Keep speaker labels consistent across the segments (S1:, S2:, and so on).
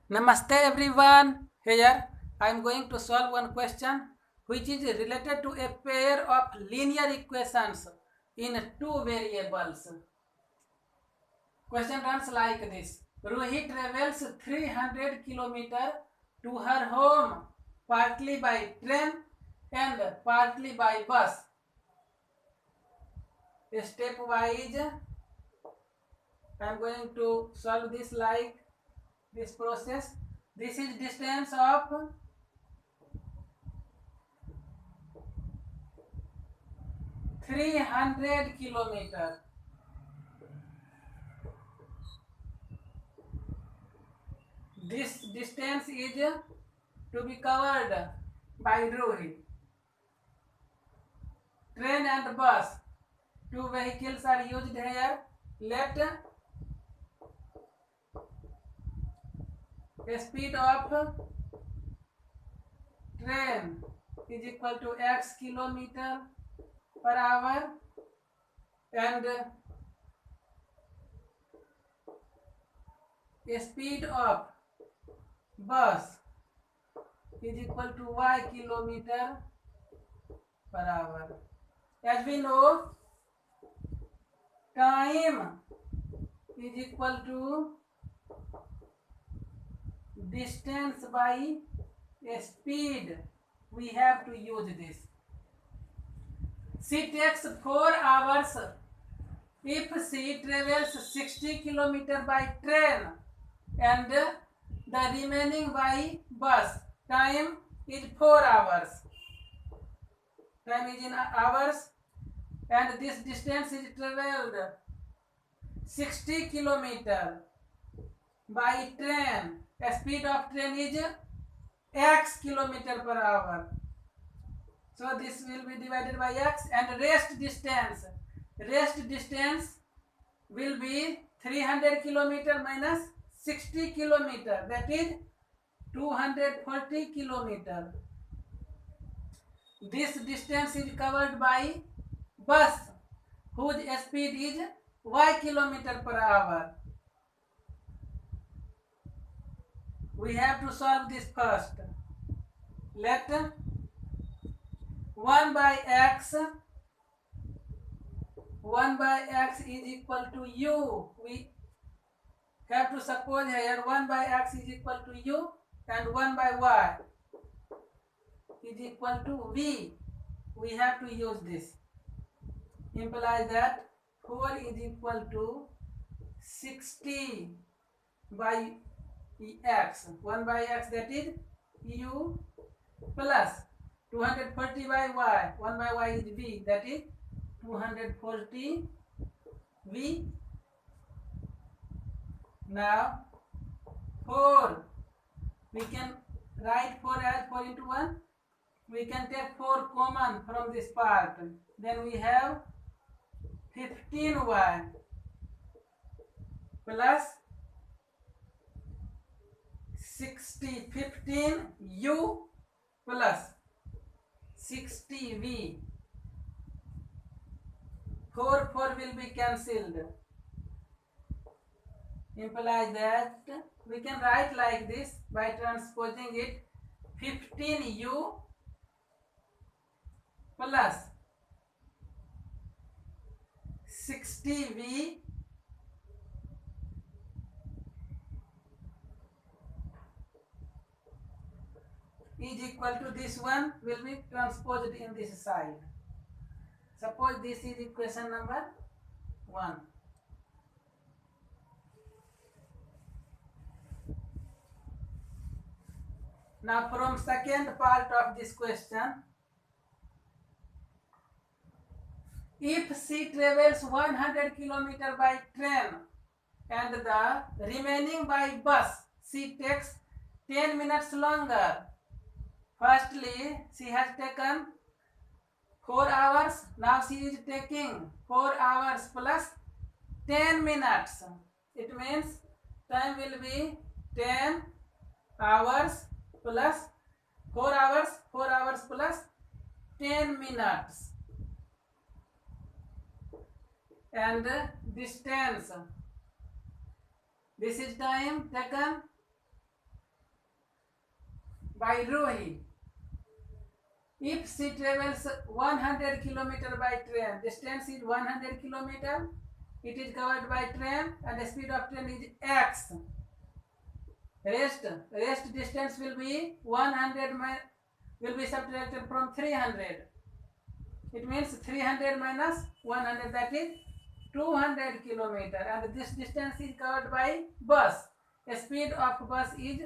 S1: Namaste everyone. Here I am going to solve one question which is related to a pair of linear equations in two variables. Question runs like this. Roohi travels 300 km to her home partly by train and partly by bus. Stepwise I am going to solve this like this process. This is distance of 300 kilometer. This distance is to be covered by Roohi. Train and bus, two vehicles are used here. Let the speed of train is equal to x kilometer per hour and the speed of bus is equal to y kilometer per hour. As we know, time is equal to distance by speed. We have to use this. She takes 4 hours if she travels 60 km by train and the remaining by bus. Time is 4 hours. Time is in hours and this distance is traveled 60 km by train. The speed of train is x kilometer per hour. So this will be divided by x and rest distance. Rest distance will be 300 km minus 60 km. That is 240 km. This distance is covered by bus whose speed is y kilometer per hour. We have to solve this first. Let 1 by x is equal to u. We have to suppose here 1 by x is equal to u and 1 by y is equal to v. We have to use this. Implies that 4 is equal to 60 by x. 1 by x, that is u, plus 240 by y. 1 by y is v, that is 240 v. Now 4, we can write 4 as 4 into 1. We can take 4 common from this part. Then we have 15y plus 60, 15u plus 60v. 4 will be cancelled. Implies that we can write like this by transposing it. 15u plus 60v is equal to this one will be transposed in this side. Suppose this is equation number 1. Now from second part of this question, if she travels 100 km by train and the remaining by bus, she takes 10 minutes longer. Firstly, she has taken 4 hours. Now she is taking 4 hours plus 10 minutes. It means time will be 10 hours plus 4 hours plus 10 minutes. And distance, this is time taken by Roohi. If she travels 100 km by train, distance is 100 km, it is covered by train and the speed of train is x. Rest distance will be 100 will be subtracted from 300. It means 300 minus 100, that is 200 km, and this distance is covered by bus. The speed of bus is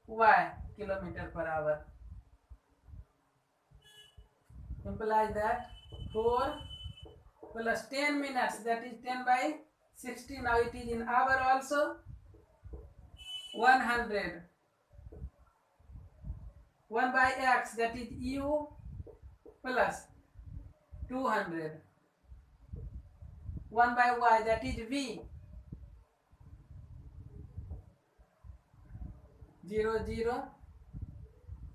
S1: y km/h. Implies that 4 plus 10 minutes, that is 10 by 60. Now it is in hour also. 100. 1 by x, that is u, plus 200. 1 by y, that is v. 0, 0.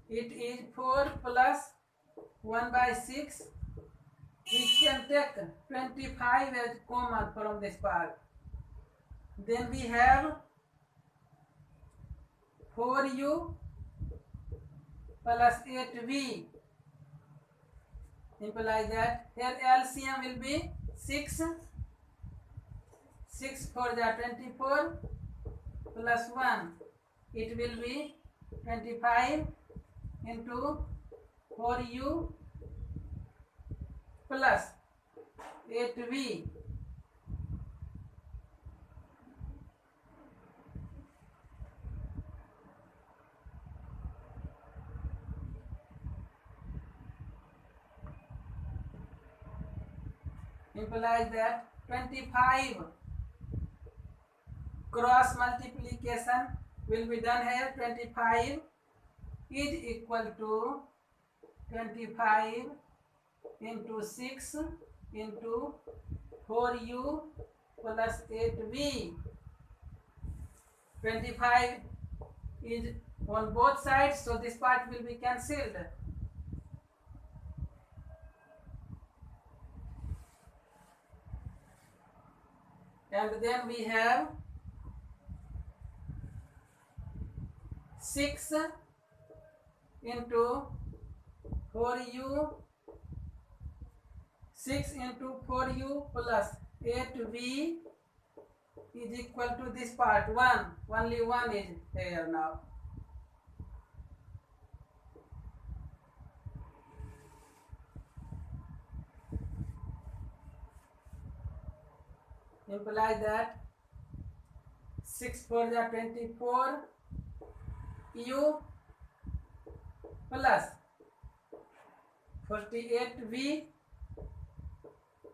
S1: It is 4 plus 1 by 6. We can take 25 as common from this part. Then we have 4u plus 8v. Implies that here LCM will be 6. 6 4 are 24 plus 1. It will be 25 into 4u plus 8v. Implies that 25 cross multiplication will be done here. 25 is equal to 25 into 6 into 4u plus 8v. 25 is on both sides, so this part will be cancelled. And then we have 6 into 4u, 6 into 4u plus 8v is equal to this part 1. Only 1 is here now. Implies that 6 4 are 24 u plus 48v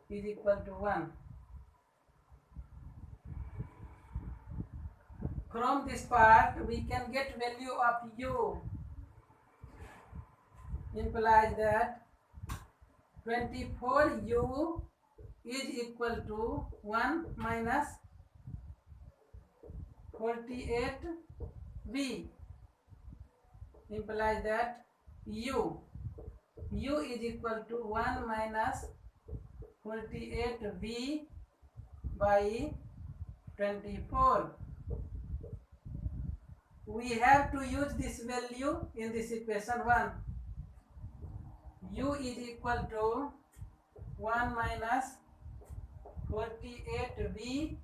S1: is equal to 1. From this part we can get value of u. Implies that 24u is equal to 1 minus 48v. Implies that u is equal to 1 minus 48v by 24. We have to use this value in this equation 1. U is equal to 1 minus 48v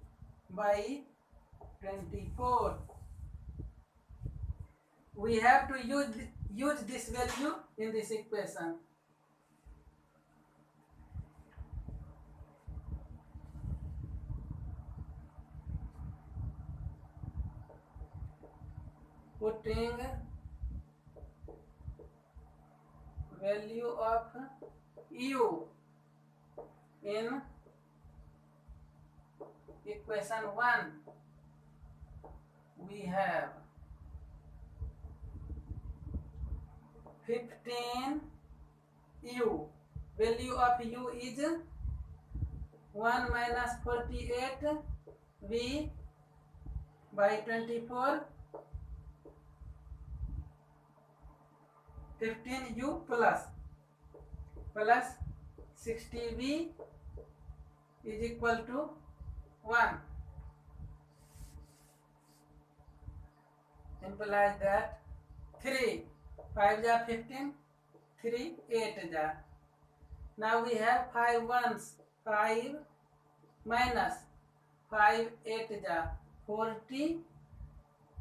S1: by 24. We have to use this value in this equation. Putting value of u in equation 1, we have 15 u. Value of u is 1 minus 48 v by 24. 15 u plus 60v is equal to 1. Implies that 3 5 ja 15, 3 8 ja. Now we have 5 ones, 5 minus 5 8 ja 40,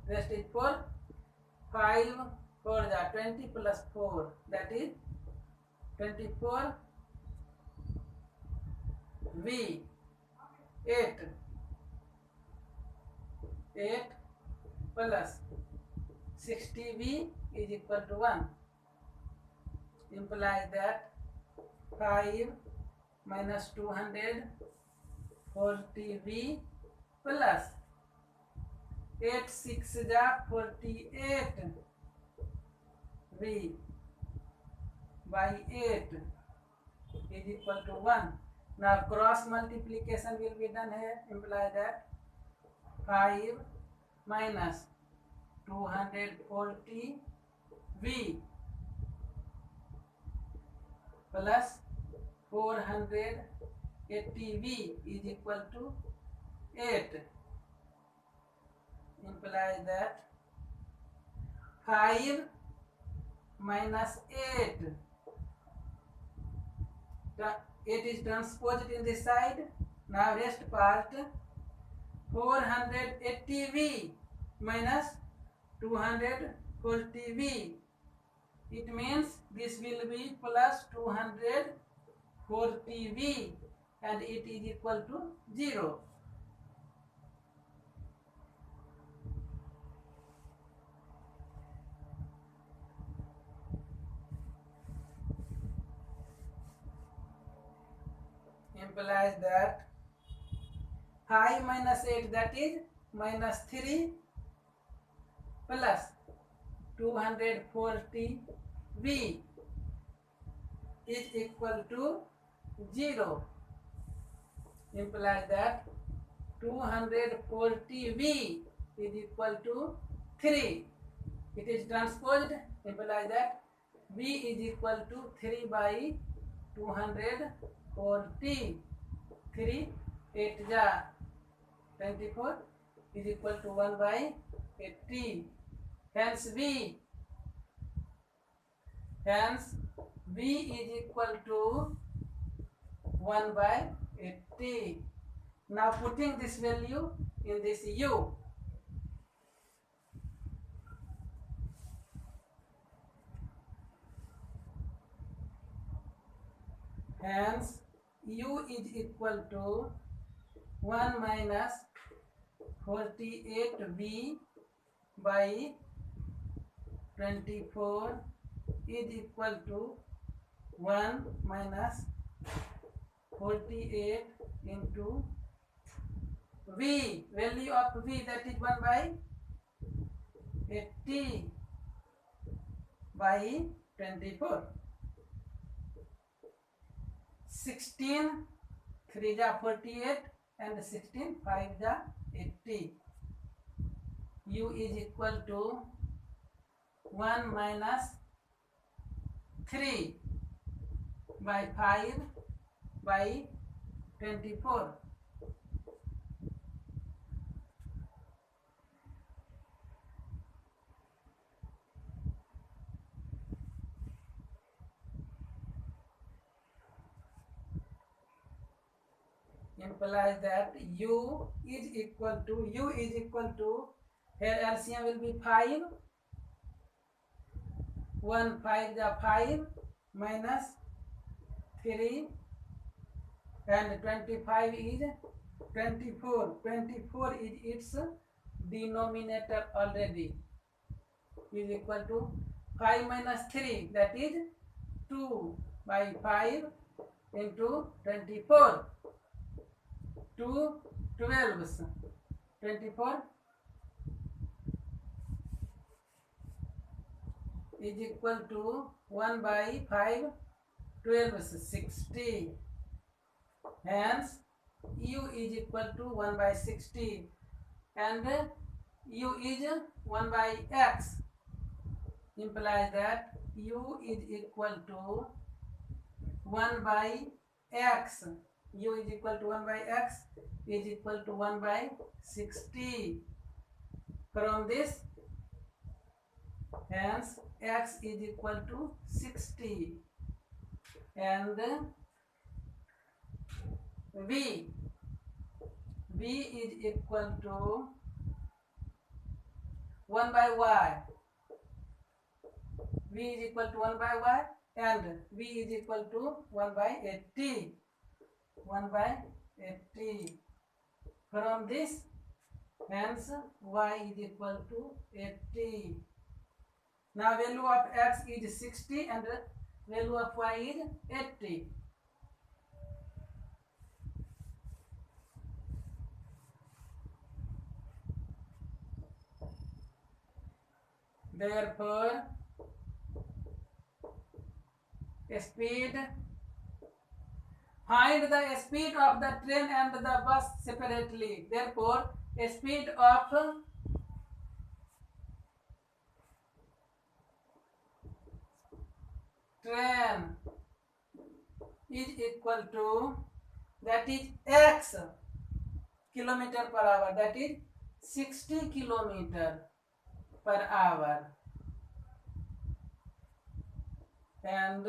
S1: rest is 4, 5 4 ja 20 plus 4, that is 24 v 8 plus 60v is equal to 1, implies that 5 minus 240v plus 8 6 ja 48 v by 8 is equal to 1. Now cross multiplication will be done here, imply that 5 minus 240 v plus 480 v is equal to 8, implies that 5 minus 8, 8 is transposed in this side. Now rest part 480v minus 240v. It means this will be plus 240v and it is equal to 0. Implies that 5 minus 8, that is minus 3 plus 240v is equal to 0. Implies that 240v is equal to 3. It is transposed, implies that v is equal to 3 by 240. 3 8 ja 24 is equal to 1 by 80. Hence v is equal to 1 by 80. Now putting this value in this u, hence u is equal to 1 minus 48v by 24 is equal to 1 minus 48 into v, value of v, that is 1 by 80 by 24. 16 3 ja 48 and 16 5 ja 80. U is equal to 1 minus 3 by 5 by 24. Implies that u is equal to here LCM will be 5, 1 5 ja 5 minus 3 and 25 is 24. 24 is its denominator already, is equal to 5 minus 3, that is 2 by 5 into 24. 2 12s, 24 is equal to 1 by 5 12s, 60. Hence u is equal to 1 by 60 and u is 1 by x, implies that u is equal to 1 by x. U is equal to 1 by x is equal to 1 by 60. From this, hence x is equal to 60 and v is equal to 1 by y. V is equal to 1 by y and v is equal to 1 by 80. 1 by 80. From this, hence y is equal to 80. Now value of x is 60 and value of y is 80. Therefore, speed, find the speed of the train and the bus separately. Therefore, speed of train is equal to, that is x kilometer per hour, that is 60 kilometer per hour, and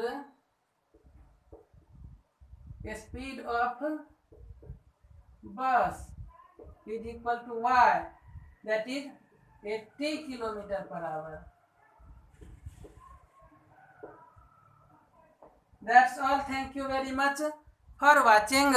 S1: speed of bus is equal to y, that is 80 kilometer per hour. That's all. Thank you very much for watching.